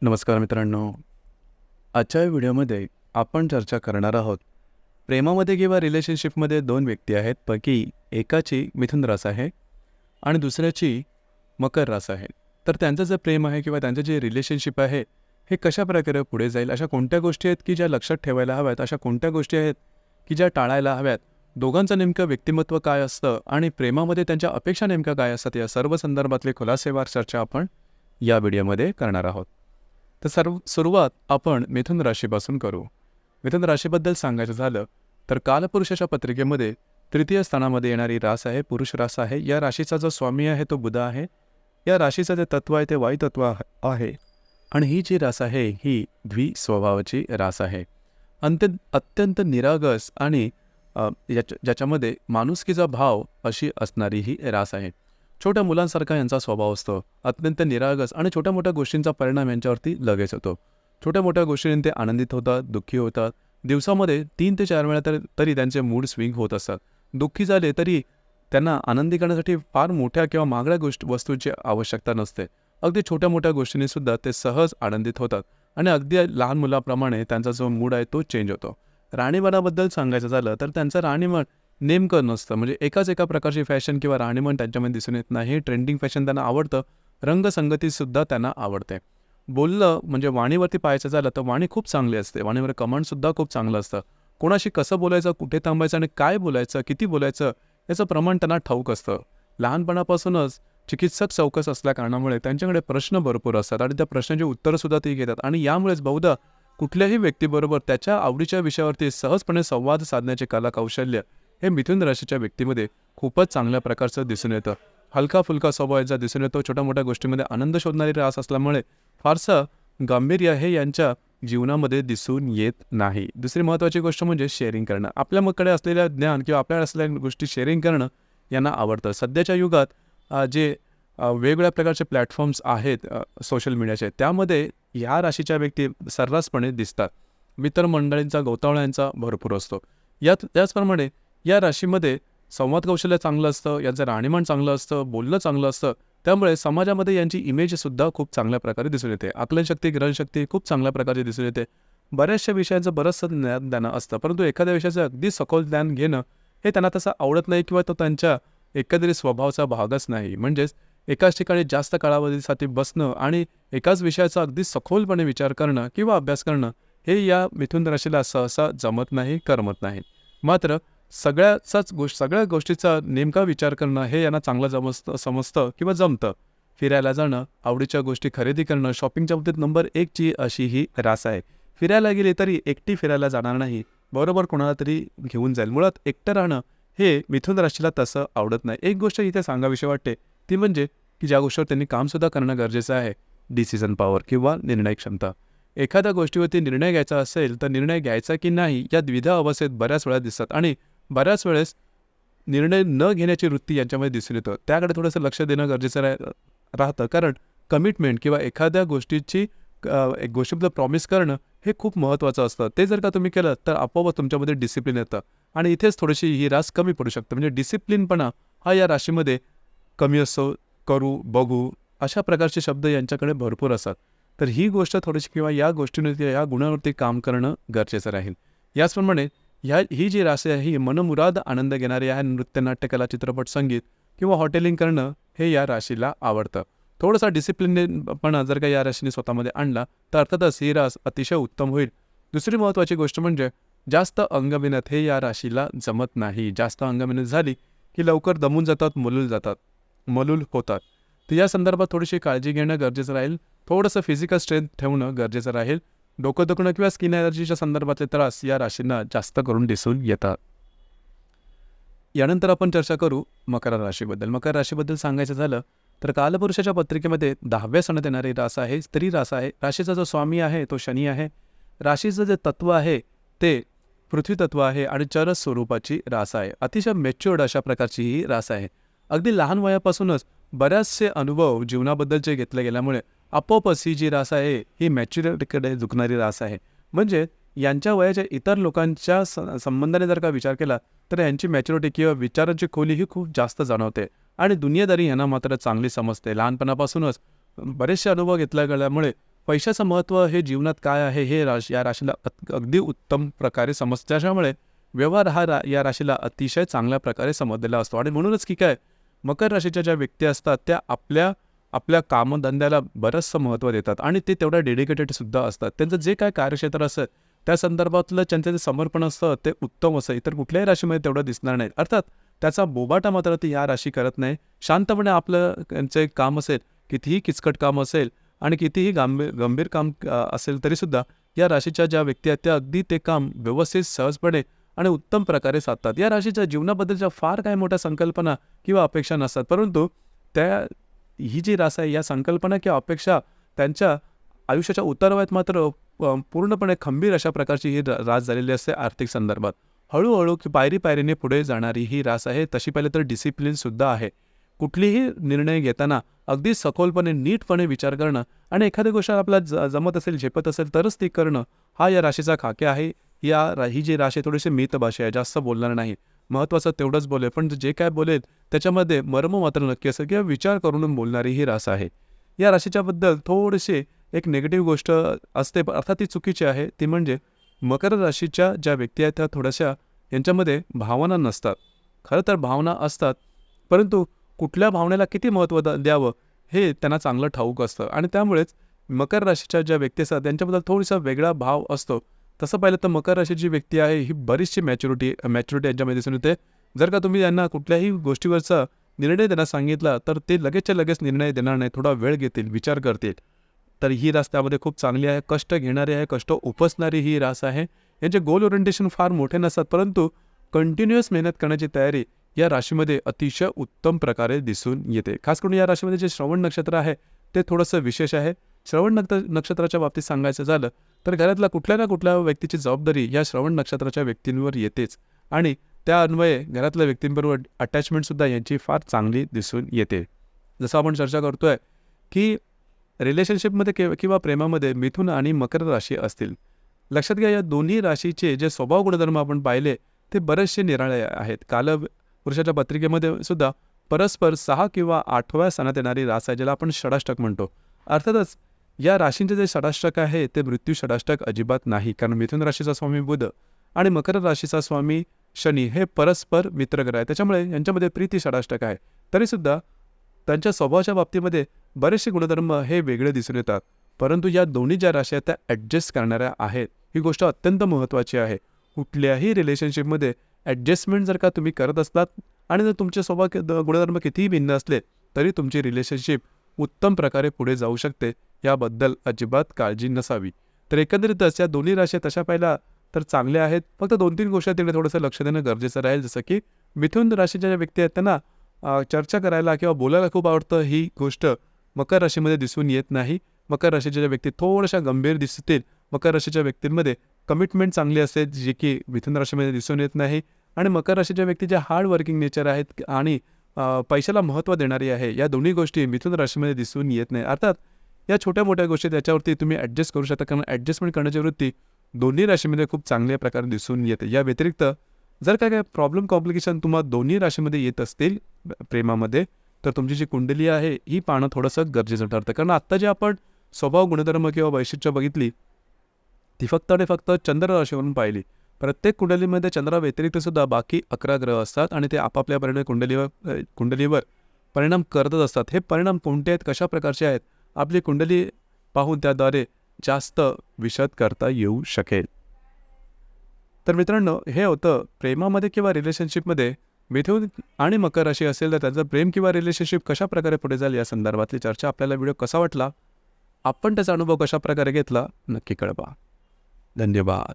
नमस्कार मित्रांनो. आजच्या या व्हिडिओमध्ये आपण चर्चा करणार आहोत. प्रेमामध्ये किंवा रिलेशनशिपमध्ये दोन व्यक्ती आहेत, पैकी एकाची मिथुन रास आहे आणि दुसऱ्याची मकर रास आहे. तर त्यांचं जे प्रेम आहे किंवा त्यांचं जे रिलेशनशिप आहे, हे कशाप्रकारे पुढे जाईल, अशा कोणत्या गोष्टी आहेत की ज्या लक्षात ठेवायला हव्यात, अशा कोणत्या गोष्टी आहेत की ज्या टाळायला हव्यात, दोघांचं नेमकं व्यक्तिमत्व काय असतं आणि प्रेमामध्ये त्यांच्या अपेक्षा नेमक्या काय असतात, या सर्व संदर्भातले खुलासेवार चर्चा आपण या व्हिडिओमध्ये करणार आहोत. तर सुरुवात आपण मिथुन राशीपासून करू. मिथुन राशीबद्दल सांगायचं झालं तर कालपुरुषाच्या पत्रिकेमध्ये तृतीय स्थानामध्ये येणारी रास आहे, पुरुष रास आहे. या राशीचा जो स्वामी आहे तो बुध आहे. या राशीचं जे तत्व आहे ते वायुतत्व आहे आणि ही जी रास आहे ही द्विस्वभावाची रास आहे. अत्यंत निरागस आणि ज्याच्यामध्ये माणुसकीचा भाव अशी असणारी ही रास आहे. छोट्या मुलांसारखा यांचा स्वभाव असतो. अत्यंत निरागस आणि छोट्या मोठ्या गोष्टींचा परिणाम यांच्यावरती लगेच होतो. छोट्या मोठ्या गोष्टींनी ते आनंदित होतात, दुःखी होतात. दिवसामध्ये 3 ते 4 वेळा तरी त्यांचे मूड स्विंग होत असतात. दुःखी झाले तरी त्यांना आनंदी करण्यासाठी फार मोठ्या किंवा महागड्या वस्तूंची आवश्यकता नसते. अगदी छोट्या मोठ्या गोष्टींनी सुद्धा ते सहज आनंदित होतात आणि अगदी लहान मुलाप्रमाणे त्यांचा जो मूड आहे तो चेंज होतो. राहणीमानाबद्दल सांगायचं झालं तर त्यांचं राहणीमान नेमकं नसतं. म्हणजे एका प्रकारची फॅशन किंवा राहणीमान त्यांच्यामध्ये दिसून येत नाही. ट्रेंडिंग फॅशन त्यांना आवडतं. रंगसंगतीसुद्धा त्यांना आवडते. बोललं म्हणजे वाणीवरती पाहायचं झालं तर वाणी खूप चांगली असते. वाणीवर कमांडसुद्धा खूप चांगलं असतं. कोणाशी कसं बोलायचं, कुठे थांबायचं आणि काय बोलायचं, किती बोलायचं याचं प्रमाण त्यांना ठाऊक असतं. लहानपणापासूनच चिकित्सक चौकस असल्या कारणामुळे त्यांच्याकडे प्रश्न भरपूर असतात आणि त्या प्रश्नांची उत्तरंसुद्धा ते घेतात आणि यामुळेच बहुधा कुठल्याही व्यक्तीबरोबर त्याच्या आवडीच्या विषयावरती सहजपणे संवाद साधण्याचे कलाकौशल्य हे मिथुन राशीच्या व्यक्तीमध्ये खूपच चांगल्या प्रकारचं दिसून येतं. हलका फुलका स्वभाव यांचा दिसून येतो. छोट्या मोठ्या गोष्टींमध्ये आनंद शोधणारी रास असल्यामुळे फारसं गांभीर्य हे यांच्या जीवनामध्ये दिसून येत नाही. दुसरी महत्त्वाची गोष्ट म्हणजे शेअरिंग करणं. आपल्याकडे असलेलं ज्ञान किंवा आपल्याकडे असलेल्या गोष्टी शेअरिंग करणं यांना आवडतं. सध्याच्या युगात जे वेगवेगळ्या प्रकारचे प्लॅटफॉर्म्स आहेत सोशल मीडियाचे, त्यामध्ये ह्या राशीच्या व्यक्ती सर्रासपणे दिसतात. मित्रमंडळींचा गोतावळा यांचा भरपूर असतो. त्याचप्रमाणे या राशीमध्ये संवाद कौशल्य चांगलं असतं, यांचं राहणीमान चांगलं असतं, बोलणं चांगलं असतं. त्यामुळे समाजामध्ये यांची इमेजसुद्धा खूप चांगल्या प्रकारे दिसून येते. आकलनशक्ती, ग्रहणशक्ती खूप चांगल्या प्रकारे दिसून येते. बऱ्याचशा विषयांचं बरंचसं ज्ञान असतं, परंतु एखाद्या विषयाचं अगदी सखोल ज्ञान घेणं हे त्यांना तसं आवडत नाही किंवा तो त्यांच्या एकंदरीत स्वभावाचा भागच नाही. म्हणजेच एकाच ठिकाणी जास्त कालावधीसाठी बसणं आणि एकाच विषयाचा अगदी सखोलपणे विचार करणं किंवा अभ्यास करणं हे या मिथुन राशीला सहसा जमत नाही, करमत नाही. मात्र सगळ्या गोष्टीचा नेमका विचार करणं हे यांना चांगलं समजतं किंवा जमतं. फिरायला जाणं, आवडीच्या गोष्टी खरेदी करणं, शॉपिंगच्या बाबतीत नंबर 1ची अशी ही रास आहे. फिरायला गेली तरी एकटी फिरायला जाणार नाही, बरोबर कोणाला तरी घेऊन जाईल. मुळात एकटं राहणं हे मिथुन राशीला तसं आवडत नाही. एक गोष्ट इथे सांगावीशी वाटते ती म्हणजे की ज्या गोष्टीवर त्यांनी कामसुद्धा करणं गरजेचं आहे, डिसिजन पॉवर किंवा निर्णय क्षमता. एखाद्या गोष्टीवरती निर्णय घ्यायचा असेल तर निर्णय घ्यायचा की नाही या द्विधा अवस्थेत बऱ्याच वेळा दिसतात आणि बऱ्याच वेळेस निर्णय न घेण्याची वृत्ती यांच्यामध्ये दिसून येतं. त्याकडे थोडंसं लक्ष देणं गरजेचं राहतं, कारण कमिटमेंट किंवा एखाद्या गोष्टीची एक गोष्टीबद्दल प्रॉमिस करणं हे खूप महत्त्वाचं असतं. ते जर का तुम्ही केलं तर आपोआपच तुमच्यामध्ये डिसिप्लिन येतं आणि इथेच थोडीशी ही रास कमी पडू शकते. म्हणजे डिसिप्लिनपणा हा या राशीमध्ये कमी असतो. करू, बघू अशा प्रकारचे शब्द यांच्याकडे भरपूर असतात. तर ही गोष्ट थोडीशी किंवा या गोष्टींवरती, या गुणांवरती काम करणं गरजेचं राहील. याचप्रमाणे ही जी राशी आहे ही मनमुराद आनंद घेणारी आहे. नृत्य, नाट्यकला, चित्रपट, संगीत किंवा हॉटेलिंग करणं हे या राशीला आवडतं. थोडासा डिसिप्लिनपणा जर का या राशीने स्वतःमध्ये आणला तर अर्थातच ही रास अतिशय उत्तम होईल. दुसरी महत्त्वाची गोष्ट म्हणजे जास्त अंगमेहनत हे या राशीला जमत नाही. जास्त अंगमेहनत झाली की लवकर दमून जातात, मलूल होतात. तर या संदर्भात थोडीशी काळजी घेणं गरजेचं राहील. थोडंसं फिजिकल स्ट्रेंथ ठेवणं गरजेचं राहील. डोकं दुखणं किंवा स्किन ॲलर्जीच्या संदर्भातले त्रास या राशींना जास्त करून दिसून येतात. यानंतर आपण चर्चा करू मकर राशीबद्दल. मकर राशीबद्दल सांगायचं झालं तर कालपुरुषाच्या पत्रिकेमध्ये 10व्या सणात येणारी रास आहे, स्त्री रास आहे. राशीचा जो स्वामी आहे तो शनी आहे. राशीचं जे तत्व आहे ते पृथ्वी तत्व आहे आणि चरस स्वरूपाची रास आहे. अतिशय मॅच्युअर्ड अशा प्रकारची ही रास आहे. अगदी लहान वयापासूनच बऱ्याचसे अनुभव जीवनाबद्दलचे घेतले गेल्यामुळे आपोआपच ही जी रास आहे ही मॅच्युरिटीकडे झुकणारी रास आहे. म्हणजे यांच्या वयाच्या इतर लोकांच्या संबंधाने जर का विचार केला तर यांची मॅच्युरिटी किंवा विचारांची खोली ही खूप जास्त जाणवते आणि दुनियादारी यांना मात्र चांगली समजते. लहानपणापासूनच बरेचसे अनुभव घेतल्या गेल्यामुळे पैशाचं महत्त्व हे जीवनात काय आहे हे या राशीला अगदी उत्तम प्रकारे समजतं. त्याच्यामुळे व्यवहार हा या राशीला अतिशय चांगल्या प्रकारे समजलेला असतो. आणि म्हणूनच की काय, मकर राशीच्या ज्या व्यक्ती असतात त्या आपल्या कामधंद्याला बरंचसं महत्त्व देतात आणि ते तेवढ्या डेडिकेटेडसुद्धा असतात. त्यांचं जे काय कार्यक्षेत्र असेल त्या संदर्भातलं त्यांचं जे समर्पण असतं ते उत्तम असतं. इतर कुठल्याही राशीमध्ये तेवढं दिसणार नाही. अर्थात त्याचा बोबाटा मात्र ती या राशी करत नाही. शांतपणे आपलं त्यांचं एक काम असेल, कितीही किचकट काम असेल आणि कितीही गंभीर काम असेल तरीसुद्धा या राशीच्या ज्या व्यक्ती आहेत त्या अगदी ते काम व्यवस्थित सहजपणे आणि उत्तम प्रकारे साधतात. या राशीच्या जीवनाबद्दलच्या फार काही मोठ्या संकल्पना किंवा अपेक्षा नसतात, परंतु ही जी रास आहे या संकल्पना किंवा अपेक्षा त्यांच्या आयुष्याच्या उतारवयात मात्र पूर्णपणे खंबीर अशा प्रकारची ही रास झालेली असते. आर्थिक संदर्भात हळूहळू पायरीने पुढे जाणारी ही रास आहे. तशी पाहिलं तर डिसिप्लिनसुद्धा आहे. कुठलीही निर्णय घेताना अगदी सखोलपणे नीटपणे विचार करणं आणि एखादी गोष्ट आपल्याला जमत असेल, झेपत असेल तरच ती करणं हा या राशीचा खाके आहे. ही जी राशी थोडीशी मितभाषी आहे, जास्त बोलणार नाही, महत्त्वाचं तेवढंच बोलेल, पण जे काय बोलेल त्याच्यामध्ये मर्म मात्र नक्की असेल किंवा विचार करून बोलणारी ही रास आहे. या राशीच्याबद्दल थोडीशी एक निगेटिव्ह गोष्ट असते, अर्थात ती चुकीची आहे. ती म्हणजे मकर राशीच्या ज्या व्यक्ती आहेत त्या थोड्याशा यांच्यामध्ये भावना नसतात. खरं तर भावना असतात, परंतु कुठल्या भावनेला किती महत्त्व द्यावं हे त्यांना चांगलं ठाऊक असतं आणि त्यामुळेच मकर राशीच्या ज्या व्यक्ती असतात त्यांच्याबद्दल थोडासा वेगळा भाव असतो. तसं पाहिलं तर मकर राशीची व्यक्ती आहे ही बरीचशी मॅच्युरिटी यांच्यामध्ये दिसून येते. जर का तुम्ही यांना कुठल्याही गोष्टीवरचा निर्णय देण्यास सांगितला तर ते लगेचच्या लगेच निर्णय देणार नाही, थोडा वेळ घेतील, विचार करतील. तर ही रास त्यामध्ये खूप चांगली आहे. कष्ट घेणारी आहे, कष्ट उपसणारी ही रास आहे. यांचे गोल ओरिएंटेशन फार मोठे नसतात, परंतु कंटिन्युअस मेहनत करण्याची तयारी या राशीमध्ये अतिशय उत्तम प्रकारे दिसून येते. खास करून या राशीमध्ये जे श्रवण नक्षत्र आहे ते थोडंसं विशेष आहे. श्रवण नक्षत्राच्या बाबतीत सांगायचं झालं तर घरातल्या कुठल्या ना कुठल्या व्यक्तीची जबाबदारी या श्रवण नक्षत्राच्या व्यक्तींवर येतेच आणि त्या अन्वये घरातल्या व्यक्तींबरोबर अटॅचमेंटसुद्धा यांची फार चांगली दिसून येते. जसं आपण चर्चा करतोय की रिलेशनशिपमध्ये किंवा प्रेमामध्ये मिथुन आणि मकर राशी असतील. लक्षात घ्या, या दोन्ही राशीचे जे स्वभाव गुणधर्म आपण पाहिले ते बरेचसे निराळे आहेत. कालपुरुषाच्या पत्रिकेमध्ये सुद्धा परस्पर 6 किंवा 8व्या स्थानात येणारी रास आहे, ज्याला आपण षडाष्टक म्हणतो. अर्थातच या राशींचे जे षडाष्टक आहे ते मृत्यू षडाष्टक अजिबात नाही, कारण मिथुन राशीचा स्वामी बुध आणि मकर राशीचा स्वामी शनी हे परस्पर मित्रग्रह आहे. त्याच्यामुळे यांच्यामध्ये प्रीती षडाष्टक आहे. तरीसुद्धा त्यांच्या स्वभावाच्या बाबतीमध्ये बरेचसे गुणधर्म हे वेगळे दिसून येतात, परंतु या दोन्ही ज्या राशी आहेत त्या ॲडजस्ट करणाऱ्या आहेत. ही गोष्ट अत्यंत महत्त्वाची आहे. कुठल्याही रिलेशनशिपमध्ये ॲडजस्टमेंट जर का तुम्ही करत असलात आणि जर तुमचे स्वभाव गुणधर्म कितीही भिन्न असले तरी तुमची रिलेशनशिप उत्तम प्रकारे पुढे जाऊ शकते, याबद्दल अजिबात काळजी नसावी. तर एकंदरीतच या दोन्ही राशी तशा पाहिल्या तर चांगल्या आहेत. फक्त 2-3 गोष्टी तिकडे थोडंसं लक्ष देणं गरजेचं राहील. जसं की मिथुन राशीच्या ज्या व्यक्ती आहेत त्यांना चर्चा करायला किंवा बोलायला खूप आवडतं, ही गोष्ट मकर राशीमध्ये दिसून येत नाही. मकर राशीच्या ज्या व्यक्ती थोड्याशा गंभीर दिसतील, मकर राशीच्या व्यक्तींमध्ये कमिटमेंट चांगली असेल जी की मिथुन राशीमध्ये दिसून येत नाही. आणि मकर राशीच्या व्यक्ती ज्या हार्ड वर्किंग नेचर आहेत आणि पैशाला महत्त्व देणारी आहे, या दोन्ही गोष्टी मिथुन राशीमध्ये दिसून येत नाही. अर्थात या छोट्या मोठ्या गोष्टी त्याच्यावरती तुम्ही ॲडजस्ट करू शकता, कारण ॲडजस्टमेंट करण्याची वृत्ती दोन्ही राशीमध्ये खूप चांगल्या प्रकारे दिसून येते. या व्यतिरिक्त जर काय प्रॉब्लेम कॉम्प्लिकेशन तुम्हाला दोन्ही राशीमध्ये येत असतील प्रेमामध्ये, तर तुमची जी कुंडली आहे ही पाहणं थोडंसं गरजेचं ठरतं. कारण आत्ता जे आपण स्वभाव गुणधर्म किंवा वैशिष्ट्य बघितली ती फक्त आणि फक्त चंद्र राशीवरून पाहिली. प्रत्येक कुंडलीमध्ये चंद्रा व्यतिरिक्त सुद्धा बाकी 11 ग्रह असतात आणि ते आपापल्या कुंडलीवर परिणाम करतच असतात. हे परिणाम कोणते आहेत, कशा प्रकारचे आहेत, आपली कुंडली पाहून त्याद्वारे जास्त विशद करता येऊ शकेल. तर मित्रांनो, हे होतं प्रेमामध्ये किंवा रिलेशनशिपमध्ये मिथुन आणि मकर राशी असेल तर त्याचं प्रेम किंवा रिलेशनशिप कशा प्रकारे पुढे जाईल या संदर्भातली चर्चा. आपल्याला व्हिडिओ कसा वाटला, आपण त्याचा अनुभव कशा प्रकारे घेतला, नक्की कळवा. धन्यवाद.